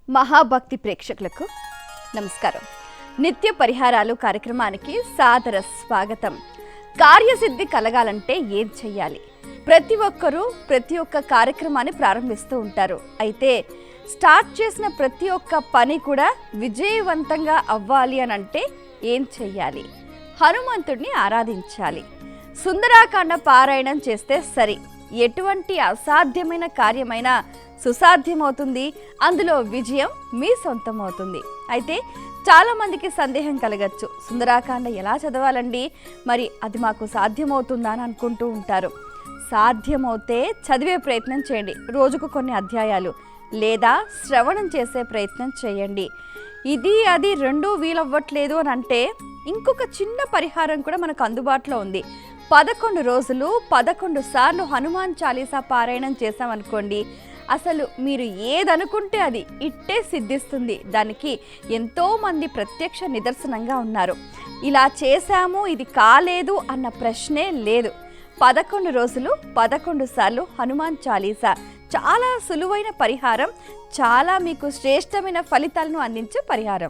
మహాభక్తి ప్రేక్షకులకు నమస్కారం. నిత్య పరిహారాలు కార్యక్రమానికి సాదర స్వాగతం. కార్యసిద్ధి కలగాలంటే ఏం చెయ్యాలి? ప్రతి ఒక్కరూ ప్రతి ఒక్క కార్యక్రమాన్ని ప్రారంభిస్తూ ఉంటారు. అయితే స్టార్ట్ చేసిన ప్రతి ఒక్క పని కూడా విజయవంతంగా అవ్వాలి అని అంటే ఏం చెయ్యాలి? హనుమంతుడిని ఆరాధించాలి. సుందరాకాండ పారాయణం చేస్తే సరి. ఎటువంటి అసాధ్యమైన కార్యమైనా సుసాధ్యమవుతుంది. అందులో విజయం మీ సొంతమవుతుంది. అయితే చాలామందికి సందేహం కలగచ్చు, సుందరాకాండ ఎలా చదవాలండి, మరి అది మాకు సాధ్యమవుతుందా అని అనుకుంటూ ఉంటారు. సాధ్యమవుతే చదివే ప్రయత్నం చేయండి. రోజుకు కొన్ని అధ్యాయాలు లేదా శ్రవణం చేసే ప్రయత్నం చేయండి. ఇది అది రెండూ వీలవ్వట్లేదు అని అంటే ఇంకొక చిన్న పరిహారం కూడా మనకు అందుబాటులో ఉంది. 11 రోజులు 11 సార్లు హనుమాన్ చాలీసా పారాయణం చేసామనుకోండి, అసలు మీరు ఏదనుకుంటే అది ఇట్టే సిద్ధిస్తుంది. దానికి ఎంతోమంది ప్రత్యక్ష నిదర్శనంగా ఉన్నారు. ఇలా చేశాము, ఇది కాలేదు అన్న ప్రశ్నే లేదు. 11 రోజులు 11 సార్లు హనుమాన్ చాలీసా చాలా సులువైన పరిహారం, చాలా మీకు శ్రేష్టమైన ఫలితాలను అందించే పరిహారం.